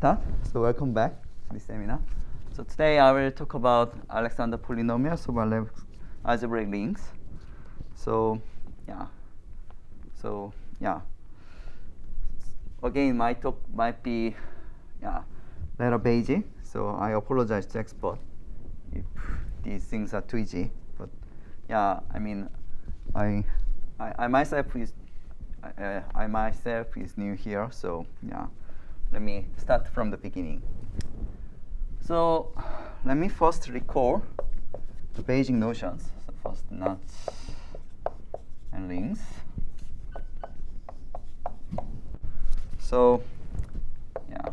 start. So welcome back to this seminar. So today I will talk about Alexander Polynomials of Algebraic rings. So yeah. Again, my talk might be letter based. So I apologize to expert if these things are too easy. But yeah, I mean, I myself is new here. So yeah. Let me start from the beginning. So let me first recall the basic notions. So first, knots and rings. So yeah,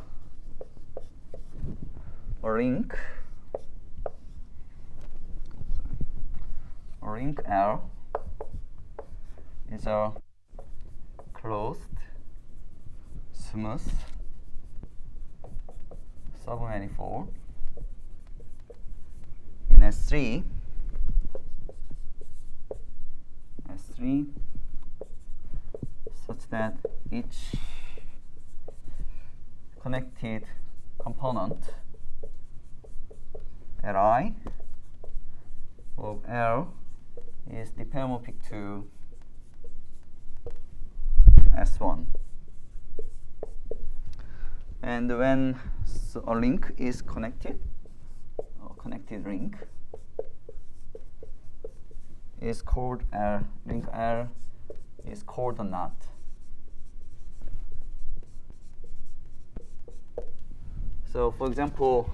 a ring L is a closed, smooth submanifold in S3 such that each connected component Li of L is diffeomorphic to S1. And when a link is connected, or connected ring is called link L is called a knot. So for example,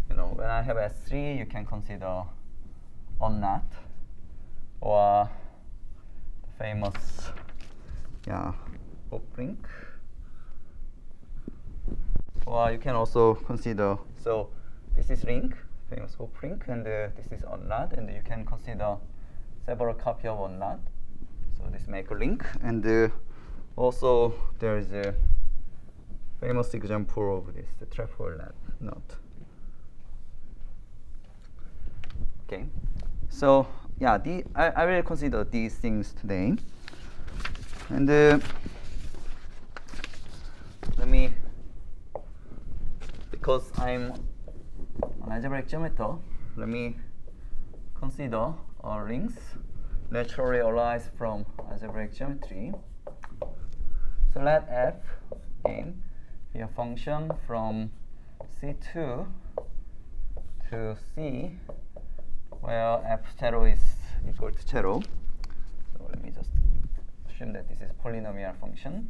when I have S3, you can consider a knot or the famous hoop ring. Or you can also consider, so this is ring, famous hoop ring, and this is a knot, and you can consider several copies of a knot. So this make a link, and also there is a famous example of this, the trefoil knot. Okay, so yeah, I will consider these things today, and let me. Because I'm an algebraic geometer, let me consider rings naturally arise from algebraic geometry. So let f again be a function from C2 to C, where f0 is equal to 0. So let me just assume that this is polynomial function.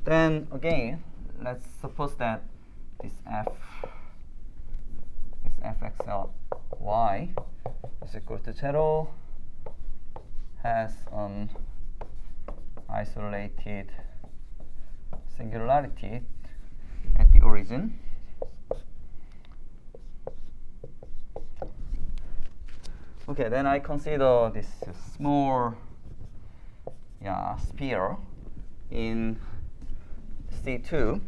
Then again, let's suppose that this fxy is equal to 0, has an isolated singularity at the origin. Okay, then I consider this small sphere in C2.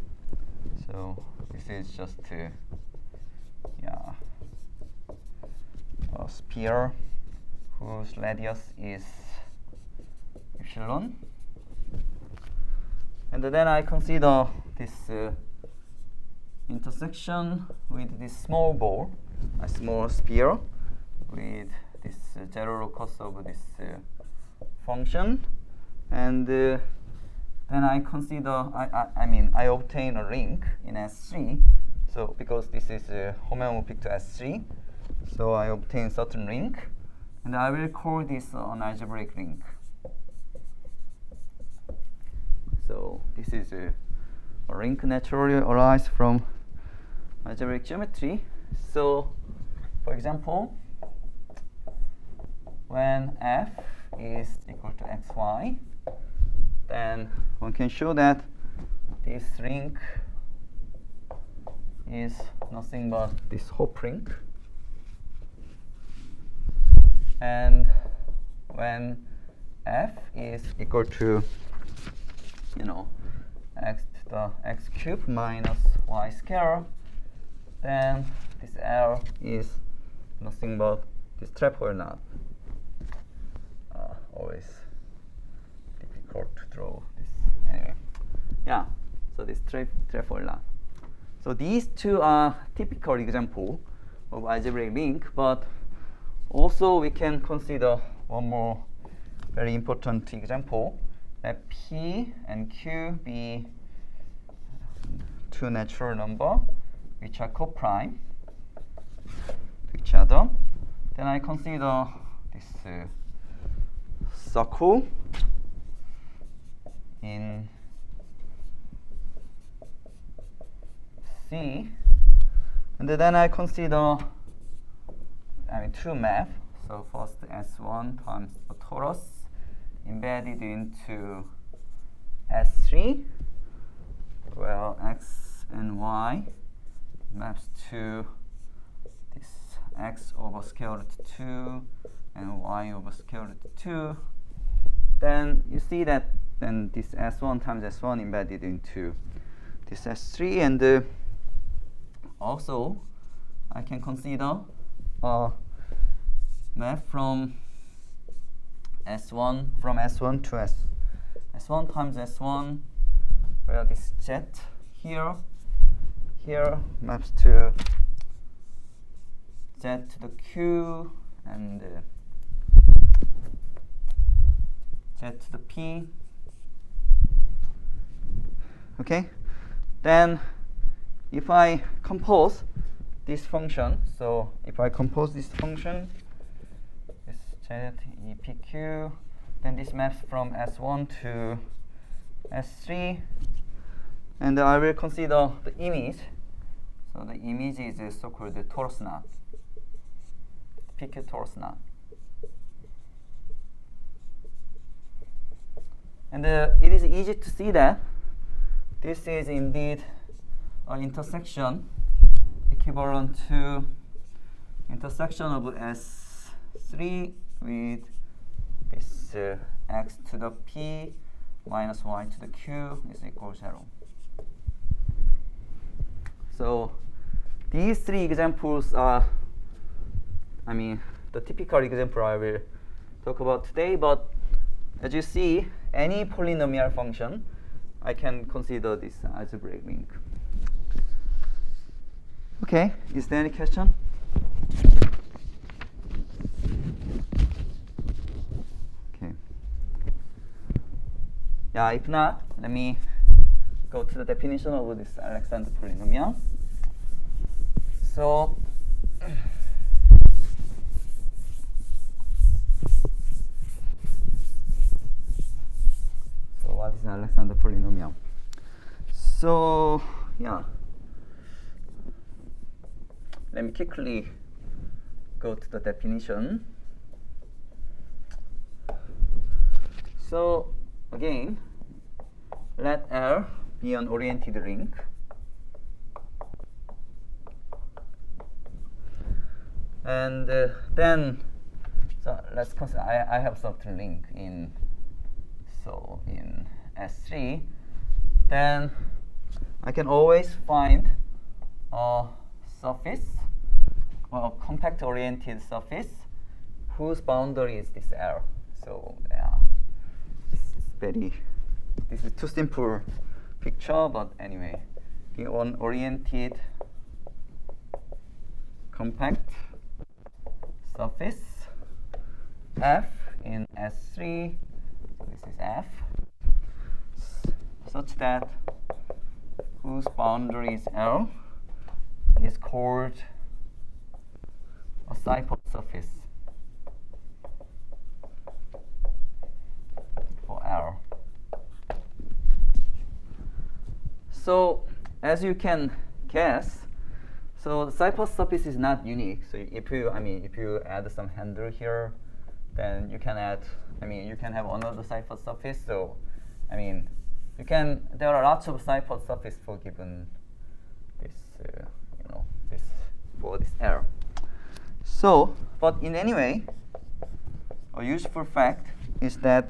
So this is just a sphere whose radius is epsilon. And then I consider this intersection with this small ball, a small sphere with this general cos of this function, and then I consider, I obtain a ring in S3. So because this is homeomorphic to S3, so I obtain certain ring, and I will call this an algebraic ring. So this is a ring naturally arises from algebraic geometry. So for example, when f is equal to xy, then one can show that this ring is nothing but this hoop ring. And when f is equal to x to the x cubed minus y squared, then this L is nothing but this trefoil knot. Always difficult to draw this. Anyway, yeah, so this trefoil. So these two are typical example of algebraic link, but also we can consider one more very important example, that P and Q be two natural number which are coprime to each other. Then I consider this circle in C, and then I consider two map. So first S1 times the torus embedded into S3, where X and Y maps to this X over square root 2 and Y over square root 2. Then you see that then this S1 times S1 embedded into this S3, and also I can consider a map from S1 to S1 times S1, where this Z here maps to Z to the Q and Z to the P. Okay, then if I compose this function, so if I compose this function, this ZEPQ, then this maps from S1 to S3, and I will consider the image. So the image is a so-called torus knot, PQ torus knot. And it is easy to see that this is indeed an intersection equivalent to intersection of S3 with this X to the P minus Y to the Q is equal to 0. So these three examples are, the typical example I will talk about today, but as you see, any polynomial function, I can consider this algebraic link. Okay, is there any question? Okay. Yeah, if not, let me go to the definition of this Alexander polynomial. So what is Alexander polynomial? So yeah, let me quickly go to the definition. So again, let L be an oriented ring. And then, so let's consider I have certain link in S3. Then I can always find a surface, or a compact oriented surface whose boundary is this L. So yeah, this is too simple picture, but anyway, an oriented compact surface F in S3, so this is F, such that whose boundary is L is called a cypher surface for L. So as you can guess, so the cypher surface is not unique. So if you add some handle here, then you can add, you can have another cypher surface. So there are lots of cypher surface for given this, this for this L. So, but in any way, a useful fact is that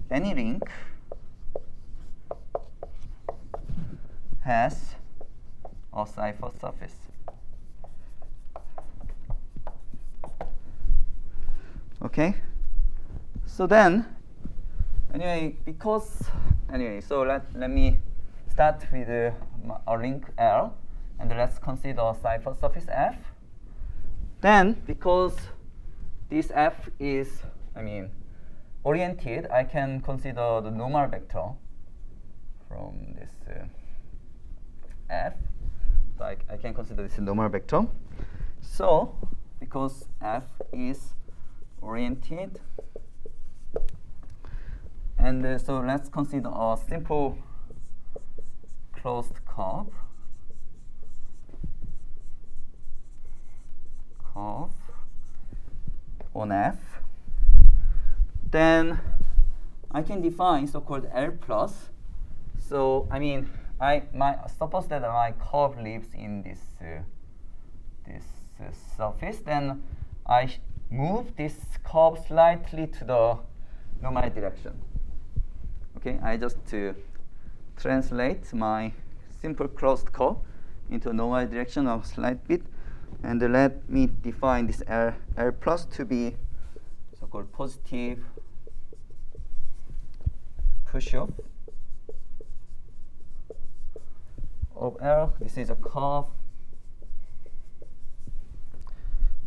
any link has a cypher surface. Okay, so then, so let me start with a link L, and let's consider a cipher surface F. Then, because this F is, oriented, I can consider the normal vector from this F. So I can consider this normal vector. So, because F is oriented, and so let's consider a simple closed curve on F. Then I can define so-called L plus. So suppose that my curve lives in this surface. Then I move this curve slightly to the normal direction. Okay, I just translate my simple closed curve into normal direction of slight bit, and let me define this L plus to be so-called positive push-up of L. This is a curve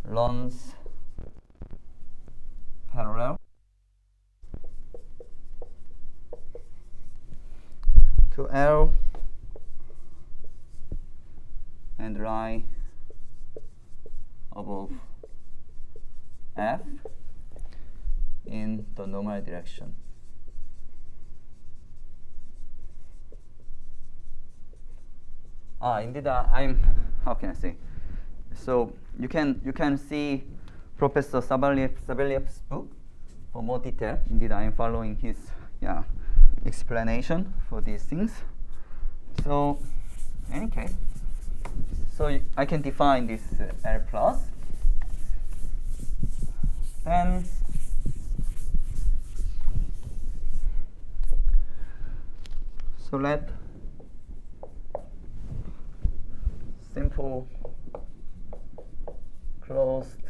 runs parallel to L and lie above F in the normal direction. Indeed, how can I say? So you can see Professor Sabeliev's book for more detail. Indeed, I am following his explanation for these things. So, in any case, so I can define this L plus. Then so let simple closed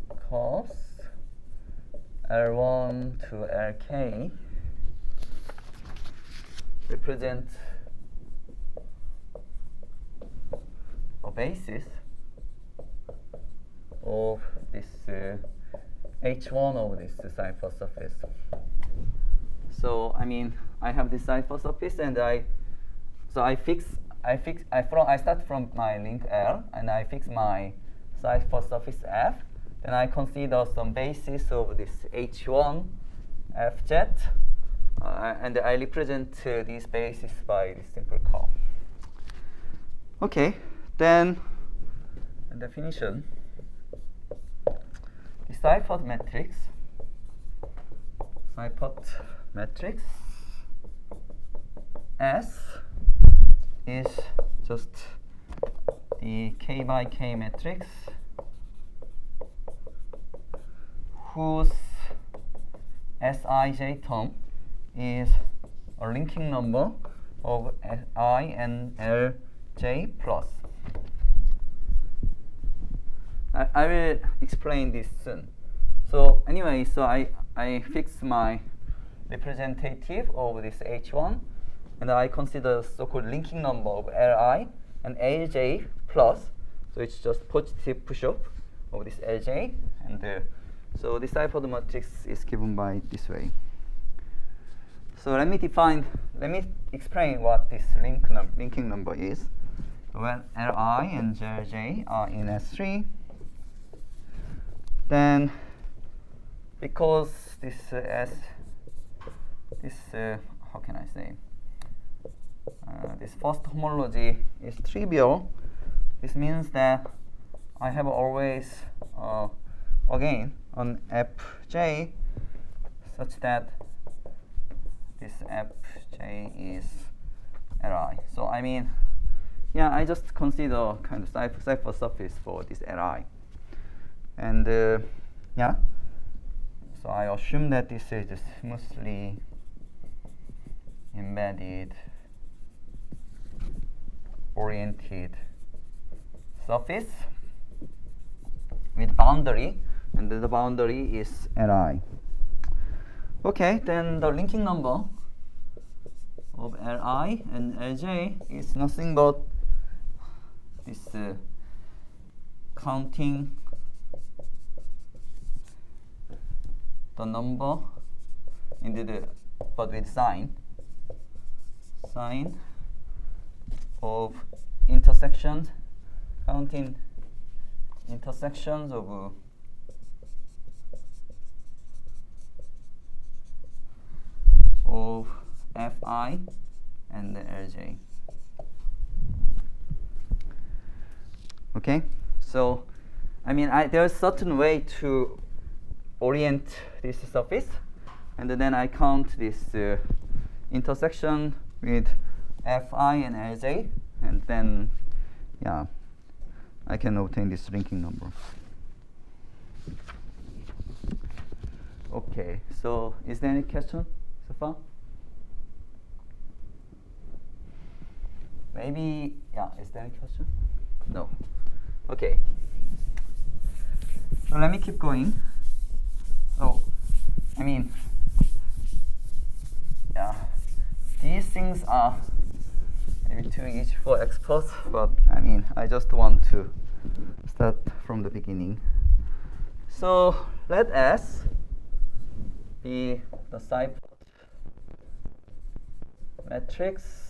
curves L1 to Lk represent a basis of this H1 of this cipher surface. So I have this cipher surface, and I start from my link L, and I fix my cipher surface F. Then I consider some basis of this H1 Fz, and I represent this basis by this simple curve. Okay, then definition. The ciphered matrix S is just the K by K matrix whose Sij term is a linking number of I and Lj plus. I will explain this soon. So anyway, so I fix my representative of this H1, and I consider so-called linking number of Li and Lj plus. So it's just positive push-up of this Lj, and so the ciphered matrix is given by this way. So let me explain what this linking number is. So when Li and Lj are in S3, then because this how can I say, this first homology is trivial, this means that I have always again on Fj such that this Fj is Li. So I just consider kind of cipher surface for this Li. And so I assume that this is a smoothly embedded oriented surface with boundary, and the boundary is Li. Okay, then the linking number of Li, and Lj is nothing but this counting the number but with sign of intersections, counting intersections of Fi and Lj. Okay, so I mean there's a certain way to orient this surface, and then I count this intersection with Fi and Lj, and then yeah, I can obtain this linking number. Okay, so is there any question so far? Maybe, yeah, is there any question? No. Okay. So let me keep going. So, I mean, yeah, these things are maybe too easy for experts, but I mean, I just want to start from the beginning. So let S be the cipher matrix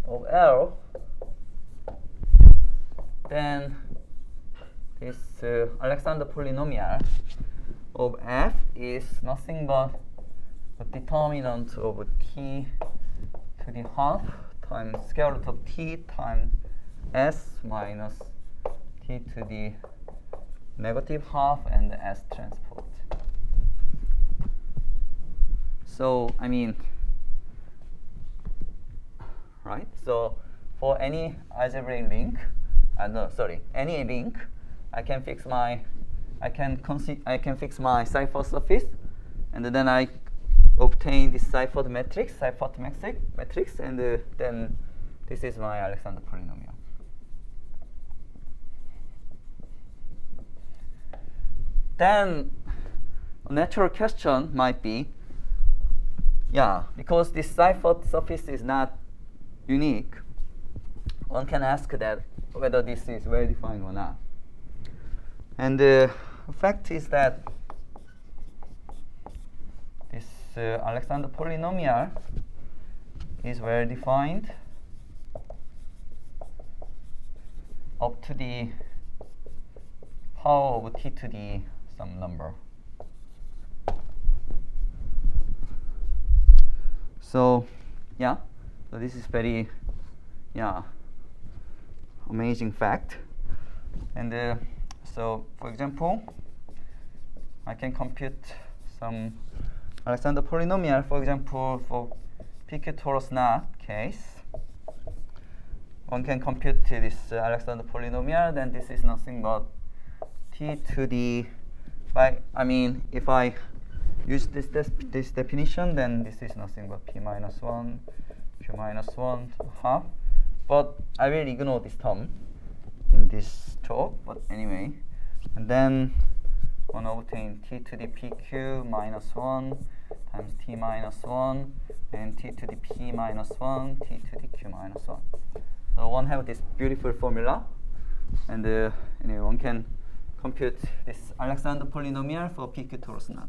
of L, then this Alexander polynomial of F is nothing but the determinant of t to the half times square root of t times s minus t to the negative half and s transport. So I mean, right? So for any algebraic link, any link, I can fix my cipher surface, and then I obtain this ciphered matrix, and then this is my Alexander polynomial. Then a natural question might be, yeah, because this ciphered surface is not unique, one can ask that whether this is well defined or not. And the fact is that this Alexander polynomial is well defined up to the power of t to the some number. So yeah, so this is very amazing fact. And so for example, I can compute some Alexander polynomial, for example, for PQ torus not case. One can compute this Alexander polynomial, then this is nothing but t to the, if I use this definition, then this is nothing but p minus 1, q minus 1 to half. But I will ignore this term in this talk, but anyway. And then one obtain t to the pq minus 1 times t minus 1 and t to the p minus 1, t to the q minus 1. So one have this beautiful formula, and anyway, one can compute this Alexander polynomial for PQ torus knot.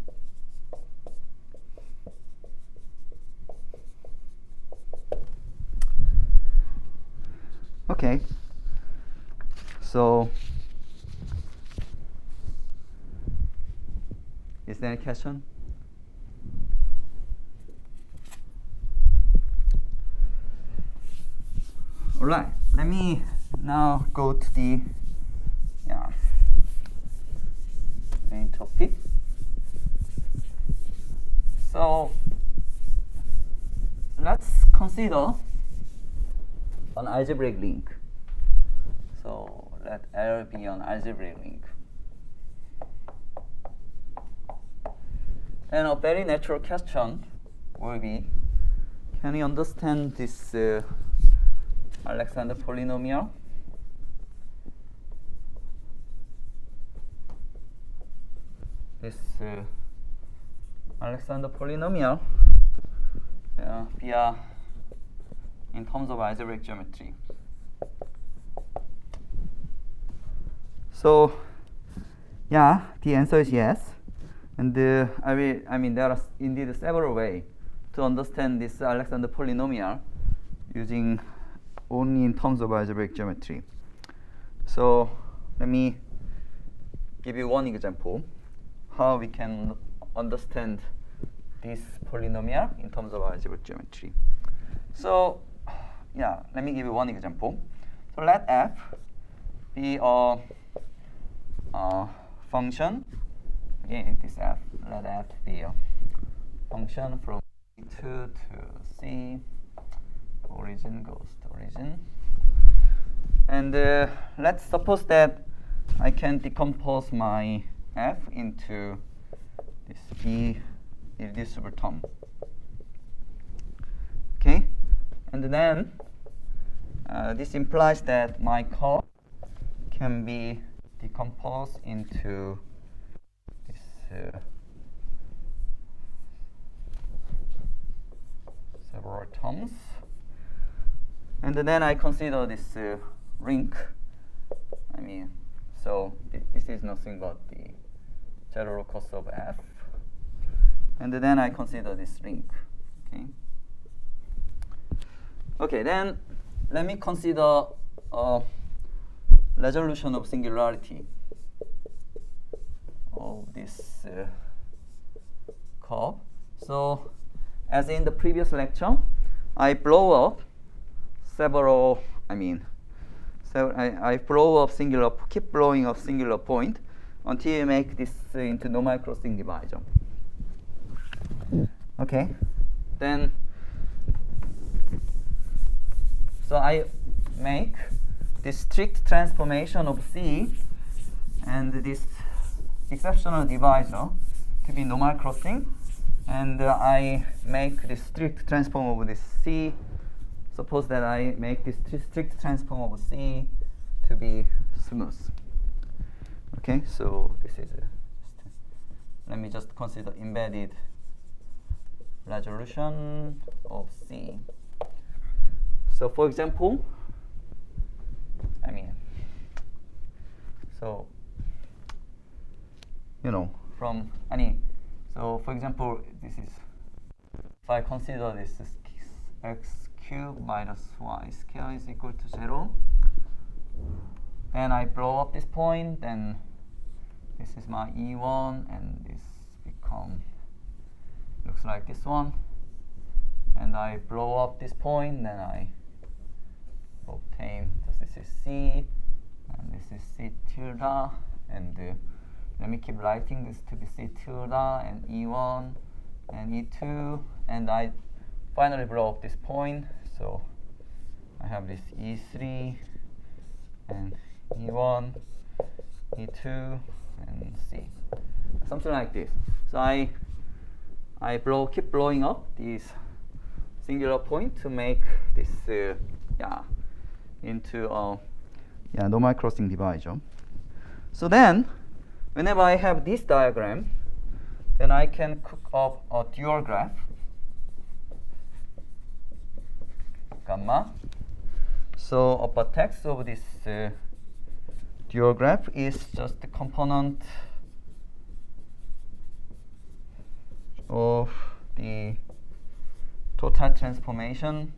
Okay, so is there any question? All right, let me now go to the main topic. So let's consider an algebraic link. So let L be an algebraic link. And a very natural question will be, can you understand this Alexander polynomial? This Alexander polynomial via in terms of algebraic geometry. So yeah, the answer is yes. And I mean there are indeed several ways to understand this Alexander polynomial using only in terms of algebraic geometry. So let me give you one example how we can understand this polynomial in terms of algebraic geometry. So yeah, let me give you one example. So let f be a function. Again, this f, let f be a function from C2 to C. Origin goes to origin. And let's suppose that I can decompose my f into this b irreducible term. Okay, and then this implies that my curve can be decomposed into this several terms. And then I consider this ring. I mean, so this is nothing but the general course of f. And then I consider this ring. Okay. Okay, then let me consider resolution of singularity of this curve. So, as in the previous lecture, I blow up several. I blow up singular, keep blowing up singular point until you make this into normal crossing divisor. Okay, then so I make this strict transformation of C and this exceptional divisor to be normal crossing, and I make this strict transform of this C. Suppose that I make this strict transform of C to be smooth. Okay, so this is let me just consider embedded resolution of C. So for example, so so for example, this is if I consider this is x cubed minus y squared is equal to 0. Then I blow up this point, then this is my E1, and this looks like this one. And I blow up this point, then I obtain, so this is C, and this is C tilde, and let me keep writing this to be C tilde, and E1, and E2, and I finally blow up this point. So I have this E3 and E1, E2, and C, something like this. So I keep blowing up these singular point to make this into normal crossing divisor. So then, whenever I have this diagram, then I can cook up a dual graph. Gamma. So a vertex of this dual graph is just the component of the total transformation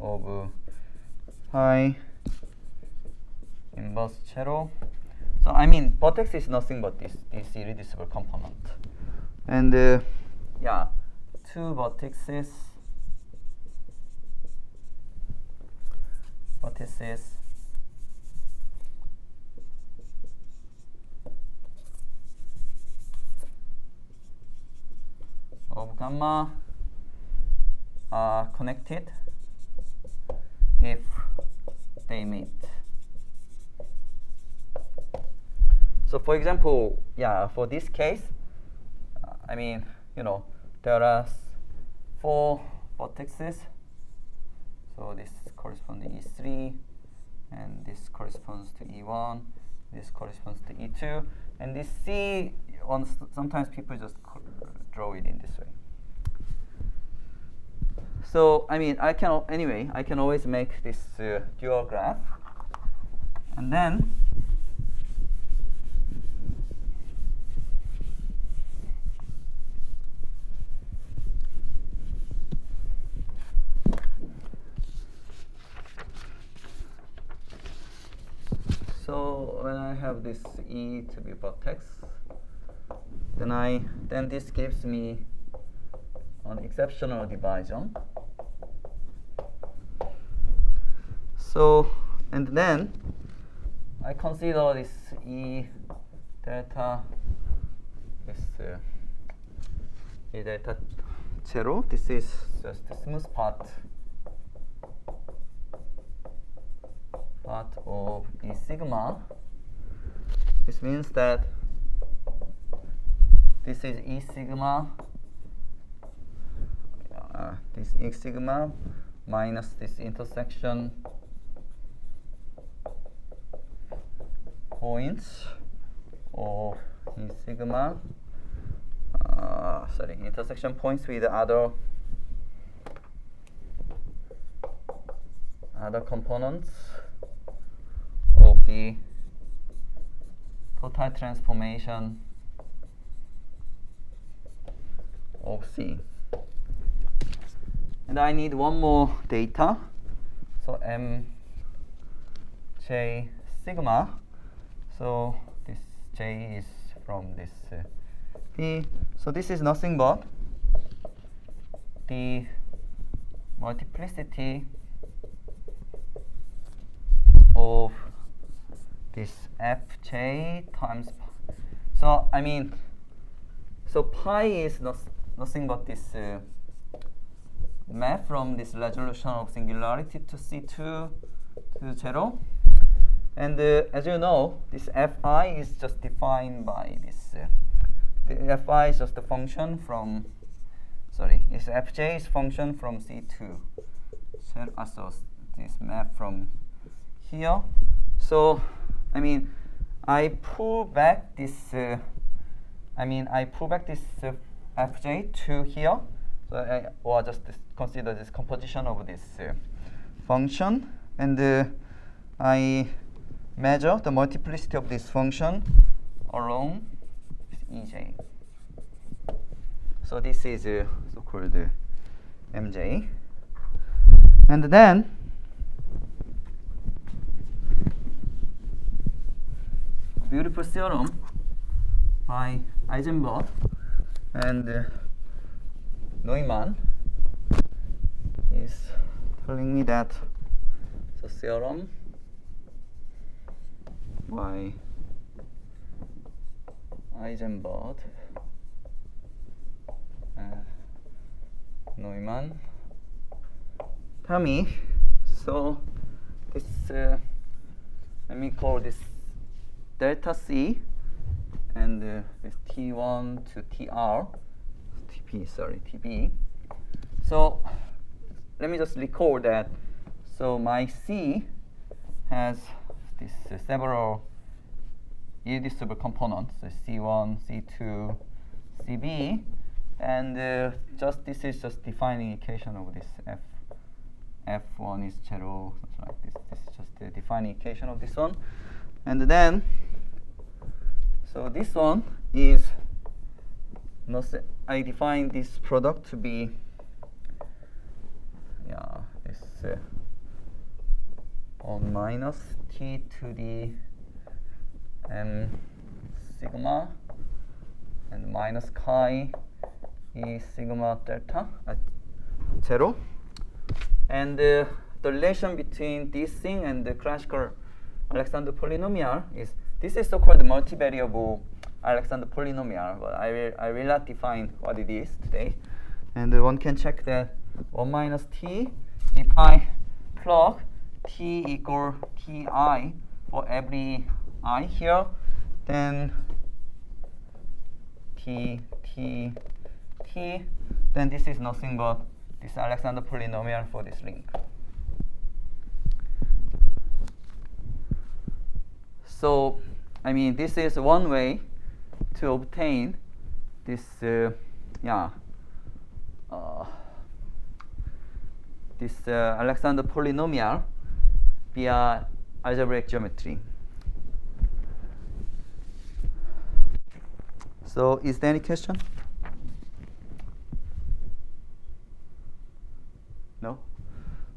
of phi inverse 0. So vertex is nothing but this irreducible component, and two vertices of gamma are connected if they meet. So for example, for this case, there are 4 vertices. So this corresponds to E3, and this corresponds to E1, this corresponds to E2, and this C sometimes people just draw it in this way. So I mean, I can always make this dual graph, and then so when I have this E to be vertex, then this gives me an exceptional division. So, and then I consider this E delta, E delta 0. This is just the smooth part of E sigma. This means that this is E sigma, this E sigma minus this intersection points of E sigma, intersection points with other components of the total transformation of C. And I need one more data. So mj sigma. So this j is from this P. So this is nothing but the multiplicity of this fj times pi. So I mean, so pi is nothing but this map from this resolution of singularity to C2 to 0. And as you know, this fi is just defined by this. The fi is just a function from, this fj is function from C2. So this map from here. So I mean, I pull back this. Fj to here. So or just consider this composition of this function, and I measure the multiplicity of this function along Ej. So this is so-called Mj, and then beautiful theorem by Eisenberg and Neumann is telling me that the theorem by Eisenberg and Neumann tell me, so this let me call this delta C and this T1 to TR, TB. So let me just record that. So my C has this several irreducible components, so C1, C2, CB, and just this is just defining equation of this F1 is 0, something like this. This is just the defining equation of this one, and then so this one is I define this product to be this 1 minus t to the m sigma and minus chi e sigma delta at 0, and the relation between this thing and the classical Alexander polynomial is this is so-called multivariable Alexander polynomial, but I will not define what it is today. And one can check that 1 minus t, if I plug t equal ti for every I here, then t, then this is nothing but this Alexander polynomial for this ring. So I mean, this is one way to obtain this Alexander polynomial via algebraic geometry. So is there any question? No?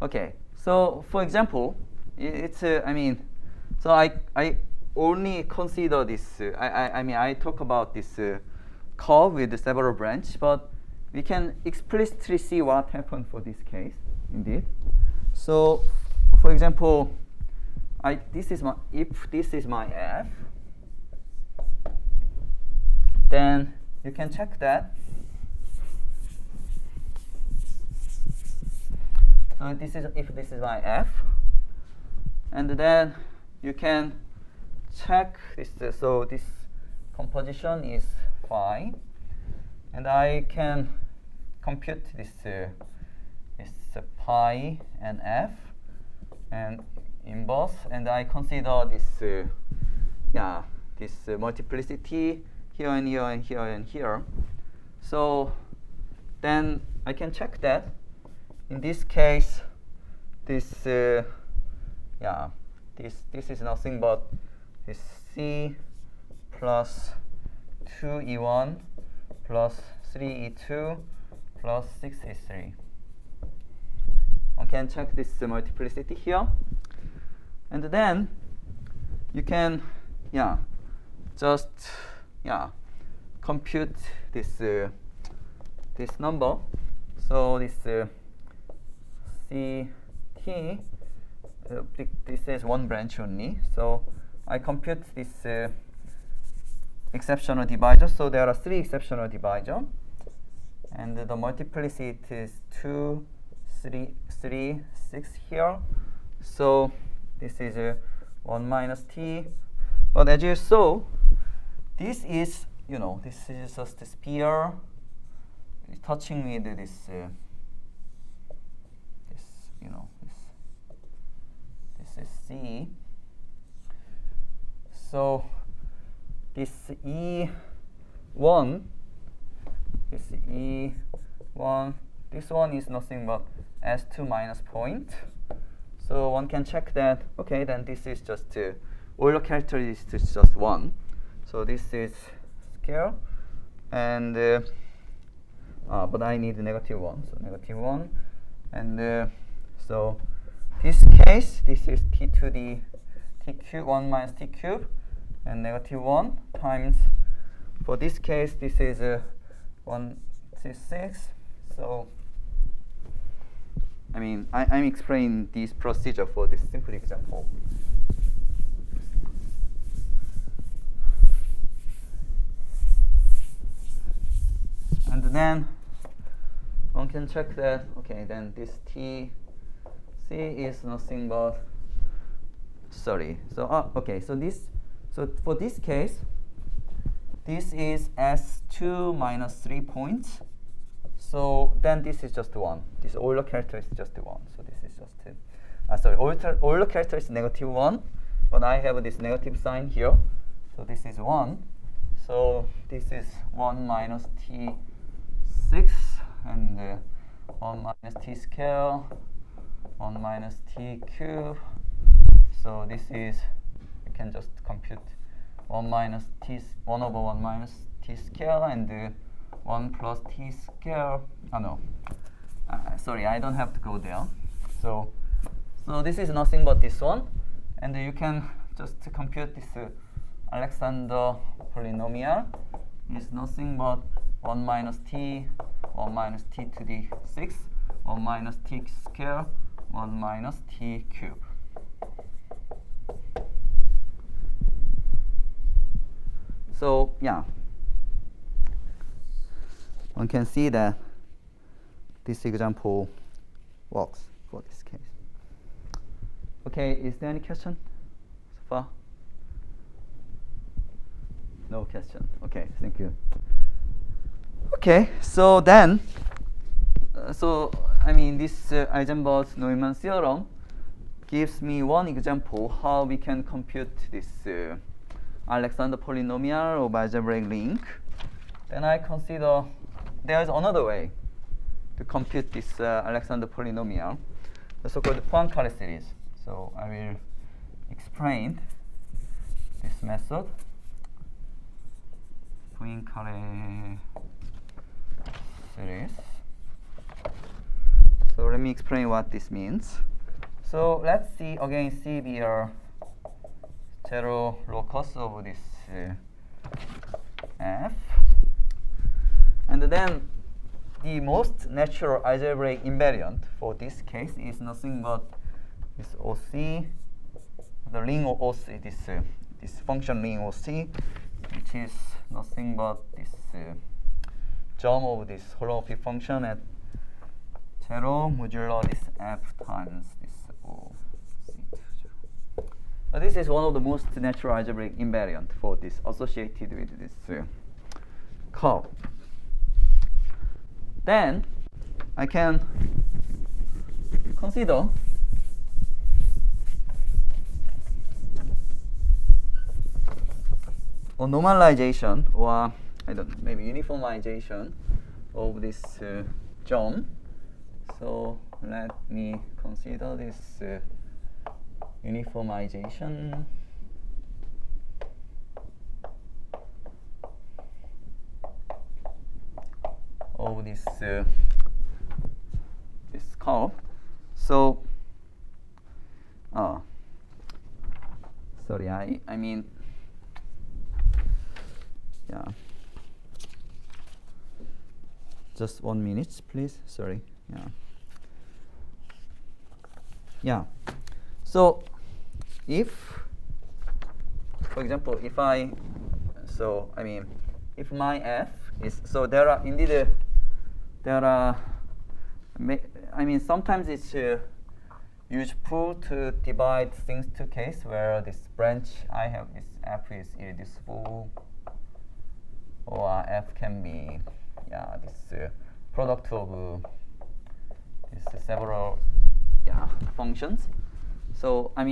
Okay. So for example, it's so I only consider this. I talk about this curve with several branches, but we can explicitly see what happened for this case. Indeed. So for example, if this is my f, then you can check that. So if this is my f, and then you can check this. So this composition is phi, and I can compute this pi and f and inverse, and I consider this this multiplicity here and here and here and here. So then I can check that in this case this this is nothing but this c plus 2e1 plus 3e2 plus 6e3. One can check this multiplicity here, and then you can just compute this this number. So this ct this is one branch only. So I compute this exceptional divisor. So there are 3 exceptional divisors, and the multiplicity is 2, 3, 6 here. So this is 1 minus t. But as you saw, this is this is just a sphere touching with this this is c. So this E1, this one is nothing but S2 minus point. So one can check that. Okay, then this is just Euler characteristic is just 1. So this is square, and but I need -1, so -1, and so this case, this is t to the t cube 1 minus t cube, and -1 times. For this case, this is 126. So I'm explaining this procedure for this simple example. And then one can check that. Okay, then this t c is nothing but sorry. So okay, so for this case, this is S2 minus 3 points. So then this is just 1. This Euler character is just 1. So this is just Euler character is -1, but I have this negative sign here. So this is 1. So this is 1 minus t6, and 1 minus t square, 1 minus t cube. So this is, you can just compute 1 over 1 minus t square, and 1 plus t square. Sorry, I don't have to go there. So this is nothing but this one, and you can just compute this Alexander polynomial is nothing but 1 minus t to the 6, 1 minus t square, 1 minus t cube. So one can see that this example works for this case. Okay, is there any question so far? No question. Okay, thank you. Okay, so then, this Eisenberg-Neumann theorem gives me one example how we can compute this Alexander Polynomial of Algebraic ring, then I consider there is another way to compute this Alexander Polynomial, the so-called Poincare series. So I will explain this method. Poincare series. So let me explain what this means. So let's see again, C be a zero locus of this F, and then the most natural algebraic invariant for this case is nothing but this OC, the ring of OC, this function ring OC, which is nothing but this germ of this holomorphic function at 0 modulo this F times this OC. This is one of the most natural algebraic invariant for this associated with this curve. Then I can consider a normalization, or I don't know, maybe uniformization of this germ. So let me consider this uniformization of this curve. So sorry, I mean, yeah, just 1 minute please, sorry. Yeah, so if, for example, if if my F is, so there are indeed sometimes it's useful to divide things to case where this branch I have, this F is irreducible, or F can be this product of this several functions. So I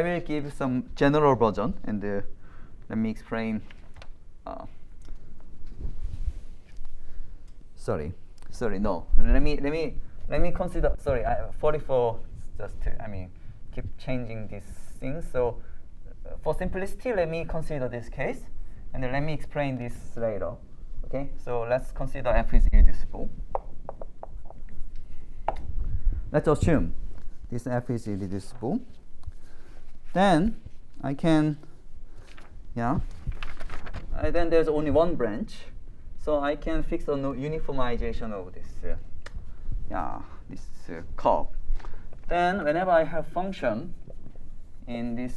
will give some general version, and let me explain. No. Let me consider. Sorry, 44. Just keep changing these things. So for simplicity, let me consider this case, and then let me explain this later. Okay. So let's consider F is irreducible. Let's assume this F is irreducible. Then I can, then there's only one branch, so I can fix a uniformization of this, this curve. Then whenever I have function in this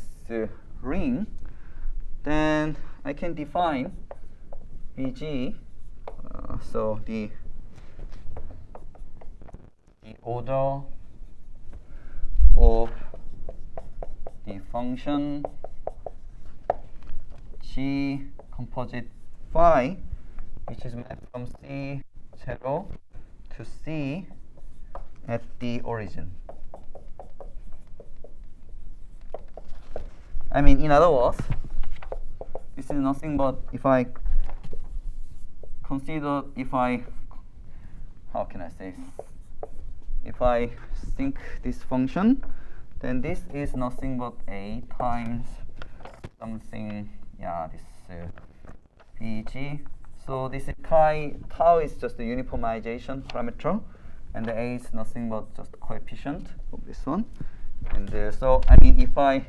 ring, then I can define Bg. So the order of the function G composite phi, which is mapped from C0 to C at the origin. In other words, this is nothing but if I consider, how can I say, if I think this function, then this is nothing but A times something, this Bg. So this is tau is just the uniformization parameter, and the A is nothing but just coefficient of this one. And so if I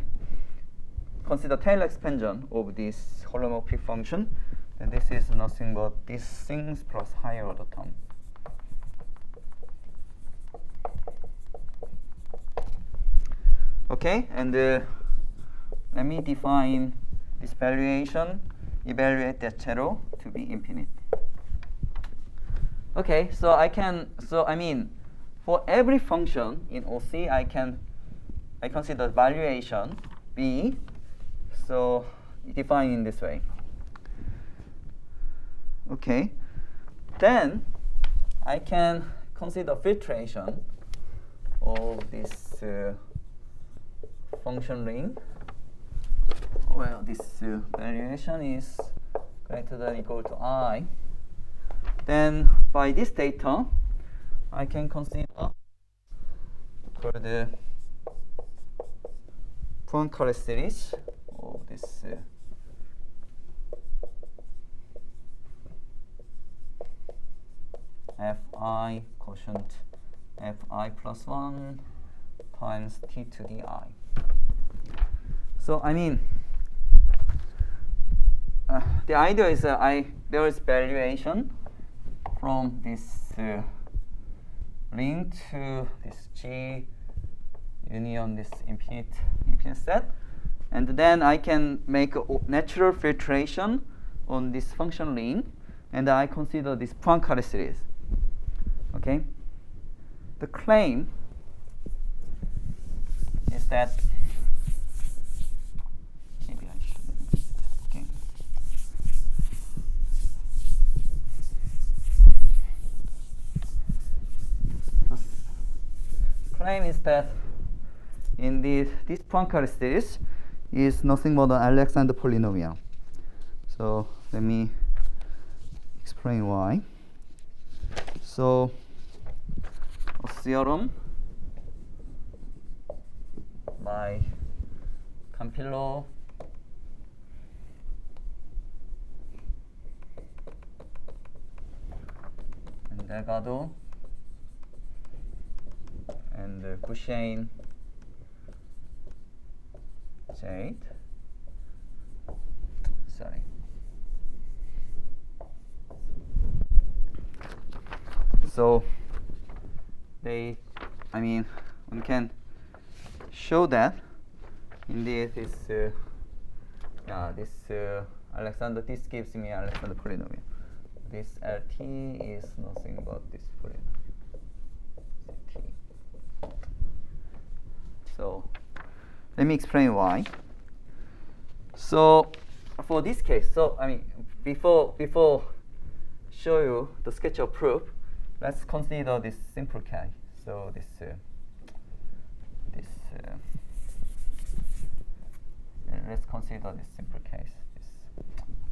consider Taylor expansion of this holomorphic function, then this is nothing but these things plus higher order term. Okay, and let me define this valuation, evaluate that 0 to be infinite. Okay, so for every function in OC, I consider valuation B, so defined in this way. Okay, then I can consider filtration of this function ring well, this valuation is greater than or equal to I, then by this data, I can consider for the Poincare series of this fi quotient fi plus 1 times t to the I. So I mean, the idea is there is valuation from this ring to this G union this infinite set, and then I can make a natural filtration on this function ring, and I consider this Poincare series. Okay. The claim is that maybe I should. Okay. The claim is that in this Poincare series is nothing more than Alexander polynomial. So let me explain why. So a theorem by Campillo and Delgado and Gouchain Jade. Sorry. So they, I mean, one can show that indeed this Alexander, this gives me Alexander polynomial. This LT is nothing but this polynomial T. So let me explain why. So for this case, so I mean, before show you the sketch of proof, let's consider this simple case. So let's consider this simple case. This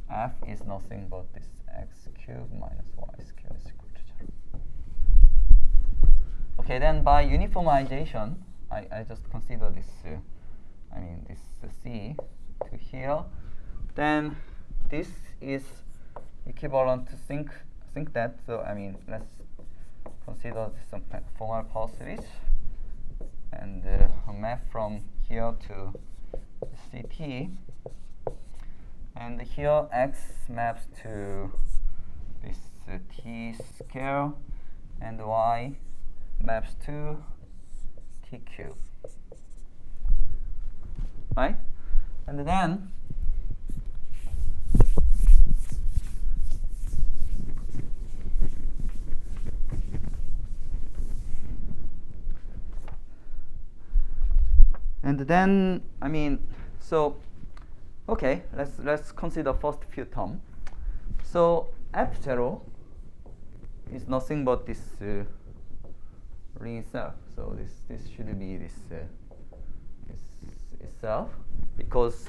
f is nothing but this x cubed minus y squared is equal to 0. Okay, then by uniformization, I just consider this. I mean this c to here. Then this is equivalent to think that. So I mean let's consider some formal power series and a map from here to CT, and here x maps to this t scale and y maps to t cube, right? And then I mean, so okay, let's consider first few terms. So f0 is nothing but this ring itself. So this should be this itself, because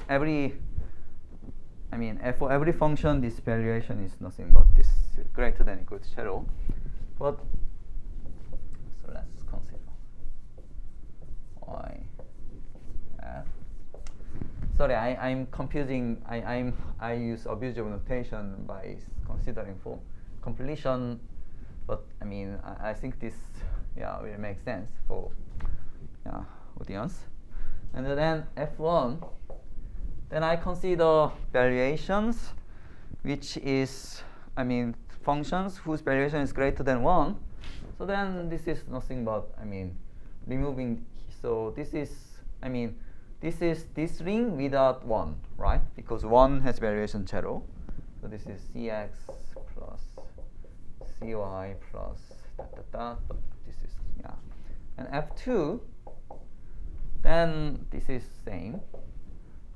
for every function this valuation is nothing but this greater than or equal to 0. But so let's consider y f. Sorry, I'm confusing. I use abusive notation by considering for completion, but I mean I think this will make sense for audience. And then f1, then I consider valuations, which is functions whose valuation is greater than 1. So then this is nothing but removing. So this is this ring without 1, right? Because 1 has valuation 0. So this is cx plus cy plus but this is and f2, then this is same.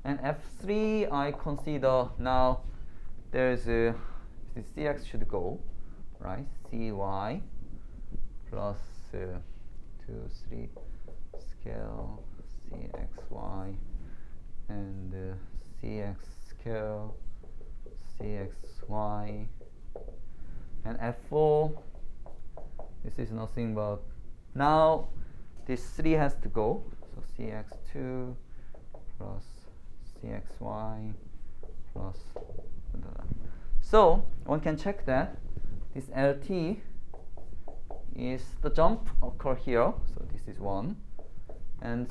And f3 I consider now there's this cx should go, right? cy plus 2, 3 scale cxy and cx square cxy, and f4, this is nothing but, now this 3 has to go, so cx2 plus cxy plus, so one can check that this LT is the jump occur here, so this is 1, and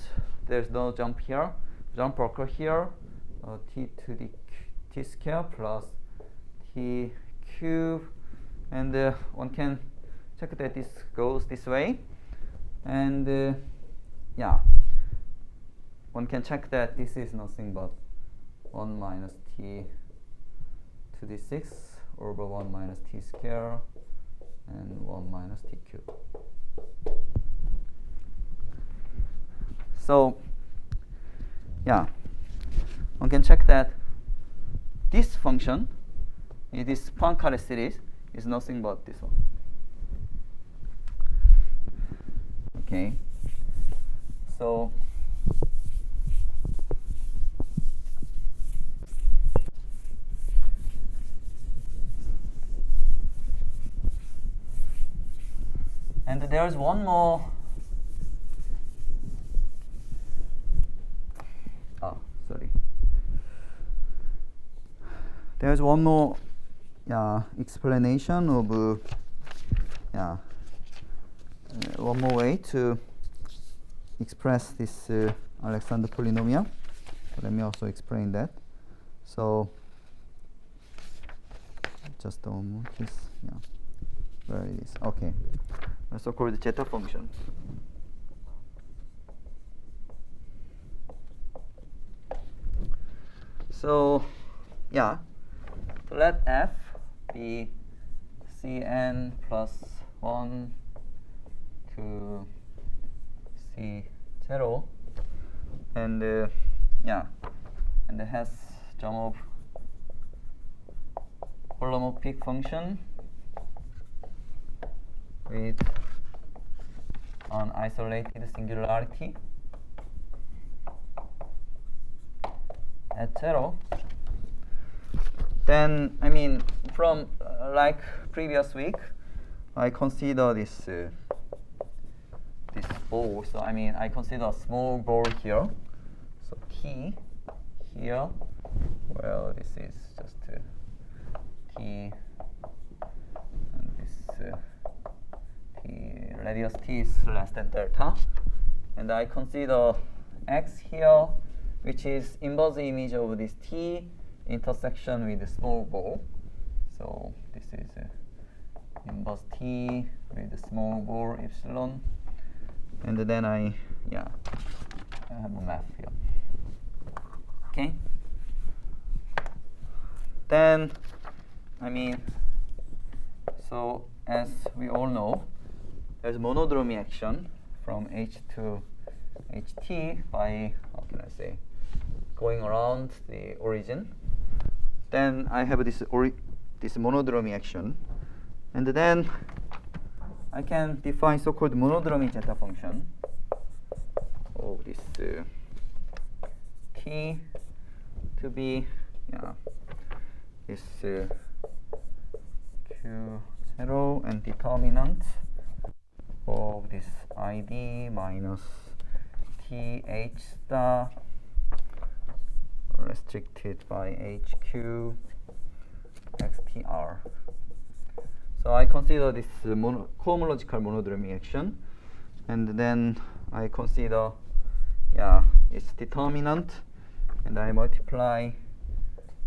there's no jump here, jump occur here, t to the t square plus t cube, and one can check that this goes this way, and yeah, one can check that this is nothing but 1 minus t to the 6 over 1 minus t square and 1 minus t cube. So yeah, one can check that this function, this Poincare series, is nothing but this one. Okay, so and there's one more. Oh, sorry. There's one more explanation of one more way to express this Alexander polynomial. Let me also explain that. So just one more piece. Yeah, where it is? Okay, the so-called zeta function. So yeah, so let f be cn plus 1 to c0, and yeah, and it has some of holomorphic function with an isolated singularity at 0. Then, I mean, from like previous week, I consider this this ball. So I mean, I consider a small ball here. So t here. Well, this is just t, and this t radius t is less than delta, and I consider x here, which is inverse image of this t intersection with the small ball. So this is inverse t with the small ball epsilon, and then I have a map here. Okay. Then, I mean, so as we all know, there's monodromy action from h to ht by, how can I say, going around the origin. Then I have this monodromy action, and then I can define so-called monodromy zeta function of this t to be this q0 and determinant of this id minus th star restricted by hq xtr. So I consider this cohomological monodromy action, and then I consider its determinant, and I multiply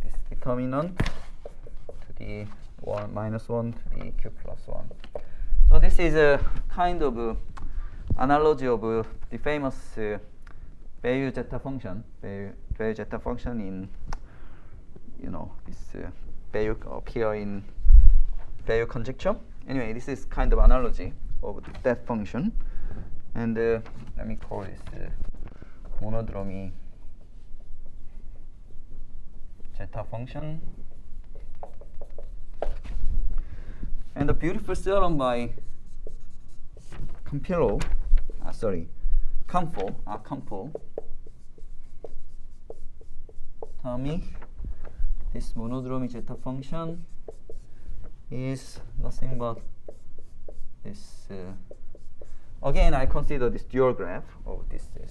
this determinant to the minus 1 to the q plus 1. So this is a kind of analogy of the famous Bayes zeta function. Bayes zeta function in, this Bayes appear in Bayes conjecture. Anyway, this is kind of analogy of that function, and let me call this monodromy zeta function. And the beautiful theorem by Campo tell me this monodromy zeta function is nothing but this. Again, I consider this dual graph. Oh, this is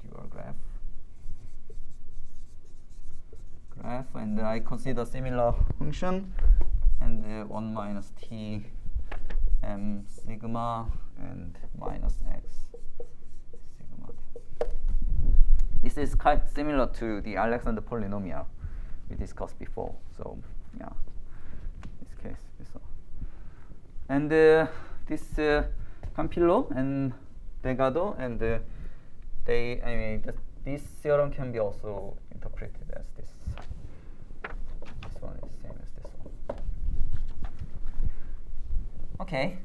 dual graph. And I consider similar function, and 1 minus t m sigma and minus x sigma. This is quite similar to the Alexander polynomial we discussed before. So yeah, this case is so. And this Campillo and Delgado, and this theorem can be also interpreted as this. This one is same as this one. Okay,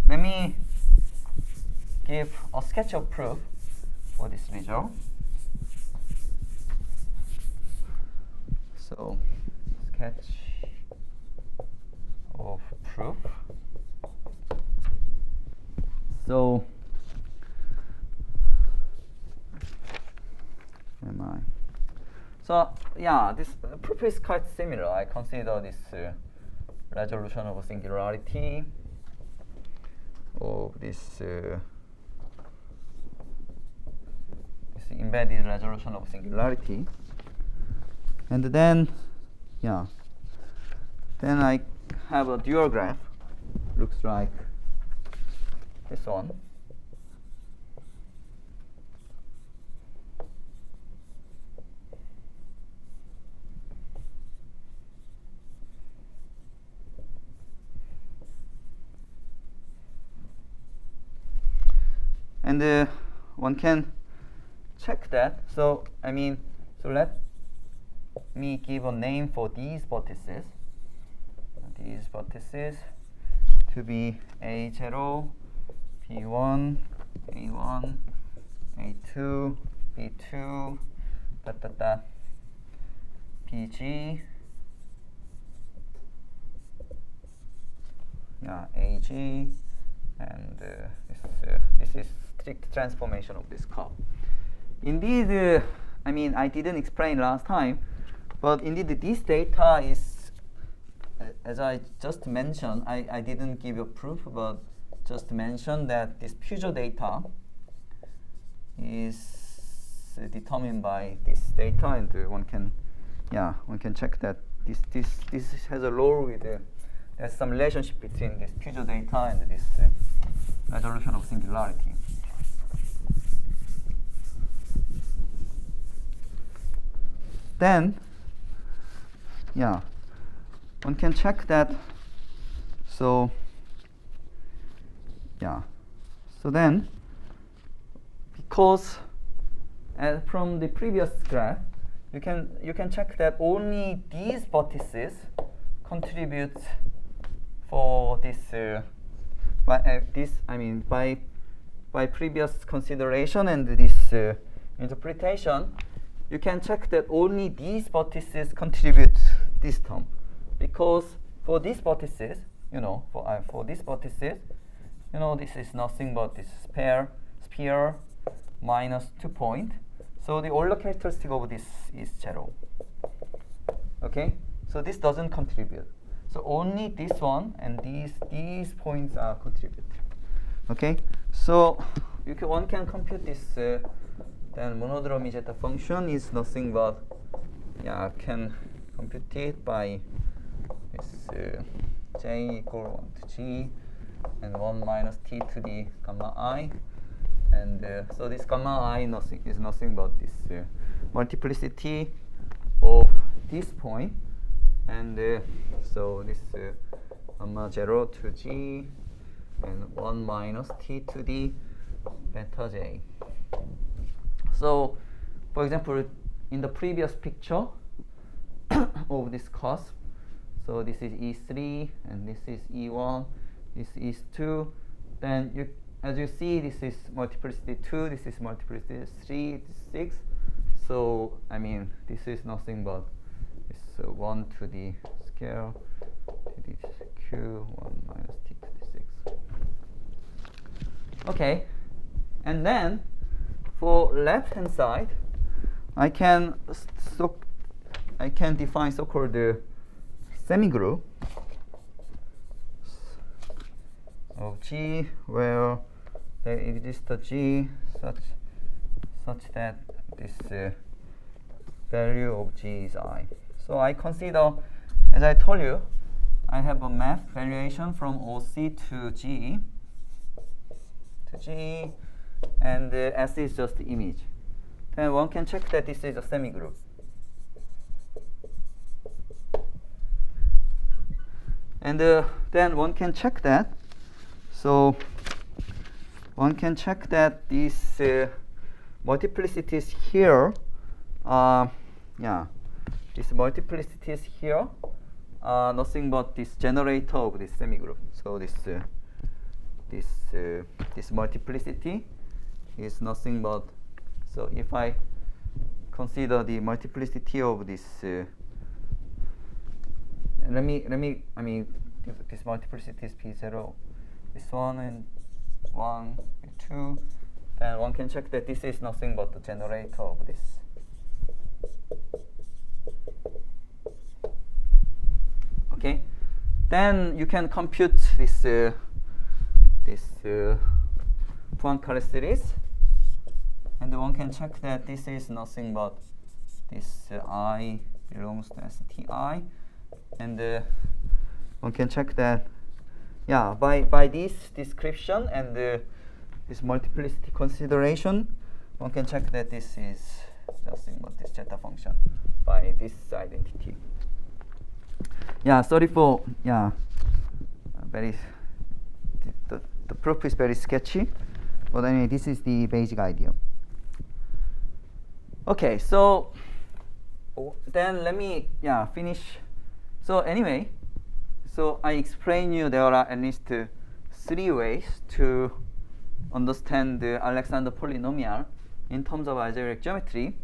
let me give a sketch of proof for this result. So, sketch of proof. So, So yeah, this proof is quite similar. I consider this resolution of a singularity of this embedded resolution of singularity, and then then I have a dual graph. Looks like this one. And one can check that. So let me give a name for these vertices. These vertices to be A0, B1, A1, A2, B2, BG, AG, and this is strict transformation of this curve. Indeed, I didn't explain last time, but indeed this data is, as I just mentioned, I didn't give a proof, but just mentioned that this pure data is determined by this data, and one can check that this has a law with there's some relationship between this pure data and this resolution of singularity. Then, one can check that. So, so then, because from the previous graph, you can check that only these vertices contribute for this. By previous consideration and this interpretation, you can check that only these vertices contribute this term, because for these vertices, for these vertices, this is nothing but this sphere minus 2 point. So the Euler characteristic of this is 0. Okay, so this doesn't contribute. So only this one and these points are contributed. Okay, so one can compute this. Then monodromy zeta function is nothing but can compute it by this j equal 1 to g and 1 minus t to the gamma I, and so this gamma I is nothing but this multiplicity of this point, and so this gamma 0 to g and 1 minus t to the beta j. So, for example, in the previous picture of this cusp, so this is E3 and this is E1, this is 2. Then as you see, this is multiplicity 2, this is multiplicity 3, this is 6. So this is nothing but this 1 to the scale to the q 1 minus t to the 6. Okay, and then for left hand side, I can I can define so-called semigroup of G where there exists a G such that this value of G is I. So I consider, as I told you, I have a map variation from OC to G, and S is just the image. Then one can check that this is a semigroup. And then one can check that. So one can check that these multiplicities here, these multiplicities here are nothing but this generator of this semigroup. So this multiplicity is nothing but, so if I consider the multiplicity of this, this multiplicity is P0, this one and 1, 2, then one can check that this is nothing but the generator of this. Okay, then you can compute this Poincare series, and one can check that this is nothing but this I belongs to STI, and one can check that, by this description and this multiplicity consideration, one can check that this is nothing but this zeta function by this identity. Sorry for very the proof is very sketchy, but anyway, this is the basic idea. Okay, so then let me finish. So anyway, so I explained you there are at least 3 ways to understand the Alexander polynomial in terms of algebraic geometry,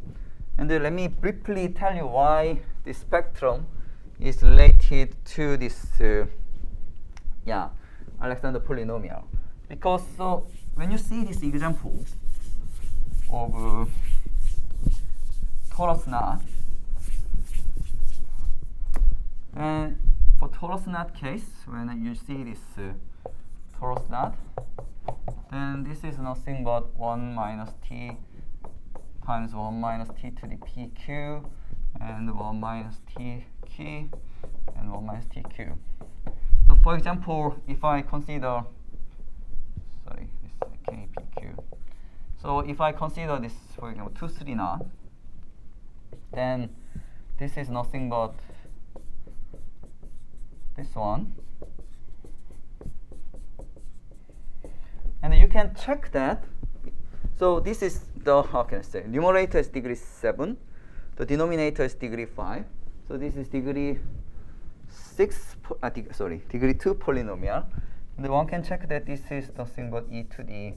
and let me briefly tell you why the spectrum is related to this Alexander polynomial. Because so when you see this example of torus knot, and for torus knot case, when you see this torus knot, then this is nothing but 1 minus t times 1 minus t to the pq, and 1 minus t q, and 1 minus tq. So for example, if I consider, sorry, this is kpq. So if I consider this, for example, 2, 3 knot, then this is nothing but this one. And you can check that. So this is the, how can I say, numerator is degree 7, the denominator is degree 5. So this is degree degree 2 polynomial. And one can check that this is nothing but e to the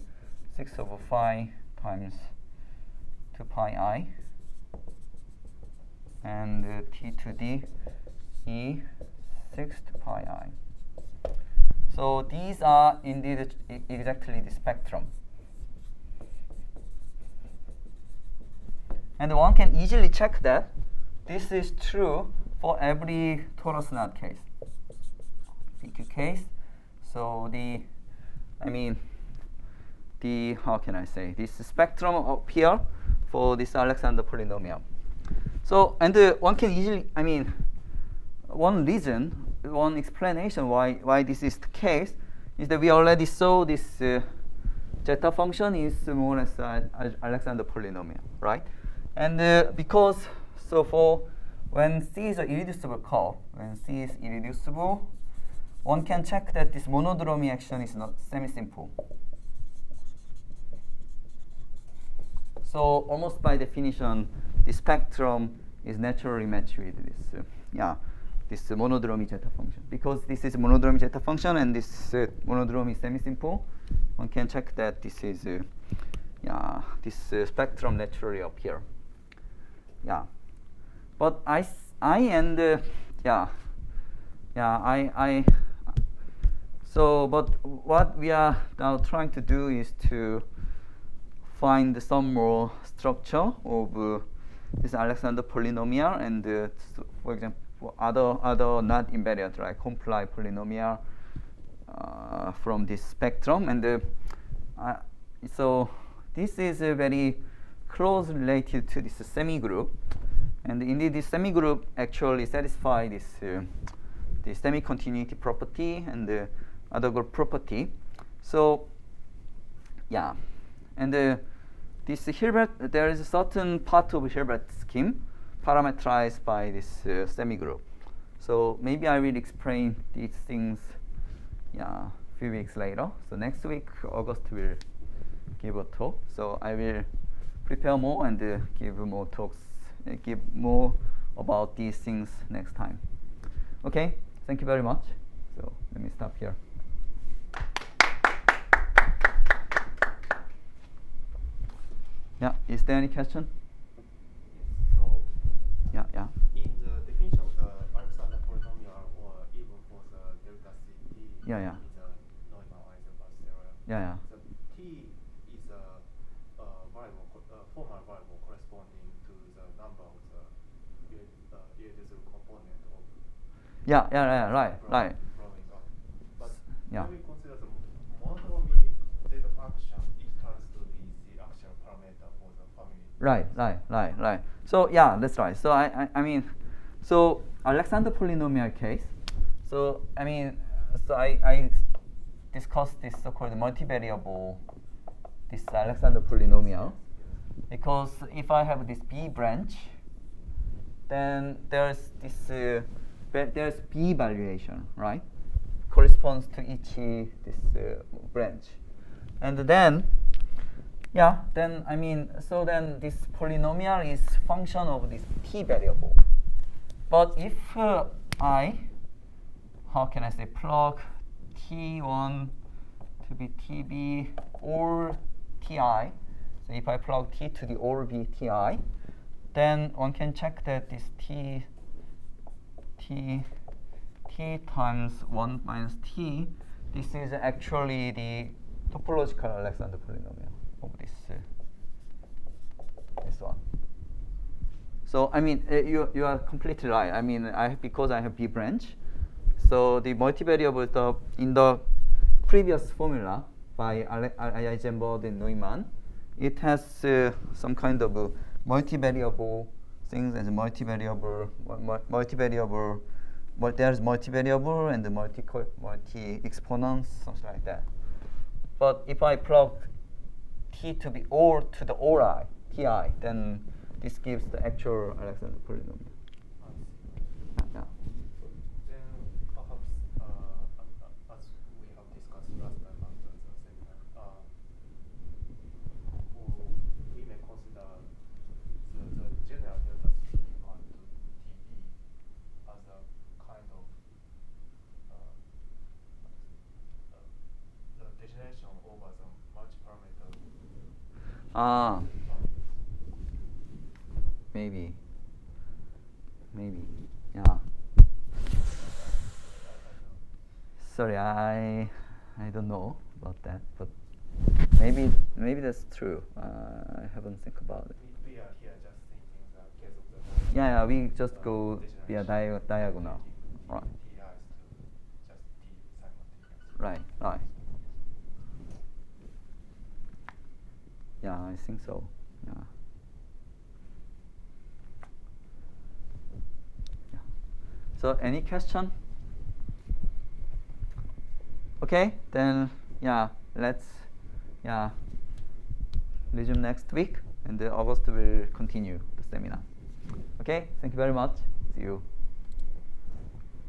6 over 5 times 2 pi I, and t to the e 6 to pi I. So these are indeed exactly the spectrum. And one can easily check that this is true for every torus knot case, PQ case. So how can I say, this spectrum up here for this Alexander polynomial. So, and one can easily, one reason, one explanation why this is the case is that we already saw this zeta function is more or less Alexander polynomial, right? And because, so for when C is an irreducible curve, when C is irreducible, one can check that this monodromy action is not semi-simple. So almost by definition, the spectrum is naturally matched with this, this monodromy zeta function. Because this is a monodromy zeta function and this monodromy is semi-simple, one can check that this is, this spectrum naturally appear. But so but what we are now trying to do is to find some more structure of this is Alexander Polynomial, and for example, other not invariant, like comply polynomial from this spectrum, and so this is very close related to this semigroup, and indeed this semigroup actually satisfy this the semi-continuity property and the other group property. So yeah, and this Hilbert, there is a certain part of Hilbert scheme parameterized by this semigroup. So maybe I will explain these things a few weeks later. So next week, August will give a talk. So I will prepare more and give more talks, give more about these things next time. Okay, thank you very much. So let me stop here. Yeah, is there any question? So, yeah. in the definition of the Alexander polynomial, or even for the delta CT Yeah. in the Neumann Eisenberg theorem, Yeah. the T is a variable, formal variable corresponding to the number of the irreducible component of Right. growing up. But Yeah. when we consider the monotony zeta function, it turns to be the actual parameter for the family. Right. So yeah, that's right. So I mean, so Alexander polynomial case. So I mean, so I discussed this so-called multivariable, this Alexander polynomial, because if I have this B branch, then there's this there's B valuation, right? Corresponds to each this branch, and then. Yeah, then I mean, so then this polynomial is function of this t variable. But if I, how can I say, plug t1 to be tb or ti, so if I plug t to the or b ti, then one can check that this t times 1 minus t, this is actually the topological Alexander polynomial of this one. So I mean, you are completely right. I mean, because I have B branch, so the multivariable in the previous formula by Eisenberg and Neumann, it has some kind of multivariable things as multivariable. There's multivariable and the multi exponents, something like that. But if I plug t to the or to the ori ti, then this gives the actual Alexander polynomial. Yeah. Then perhaps, as we have discussed last time after the seminar, we may consider the general delta C equal to TB as a kind of the degeneration over the multi-parameter. Maybe, yeah. Sorry, I don't know about that, but maybe that's true. I haven't think about it. We are here just thinking the case of the. Yeah, we just go via diagonal. Right. Right. Yeah, I think so. Yeah. So any question? Okay, then let's resume next week, and August will continue the seminar. Okay, thank you very much. See you.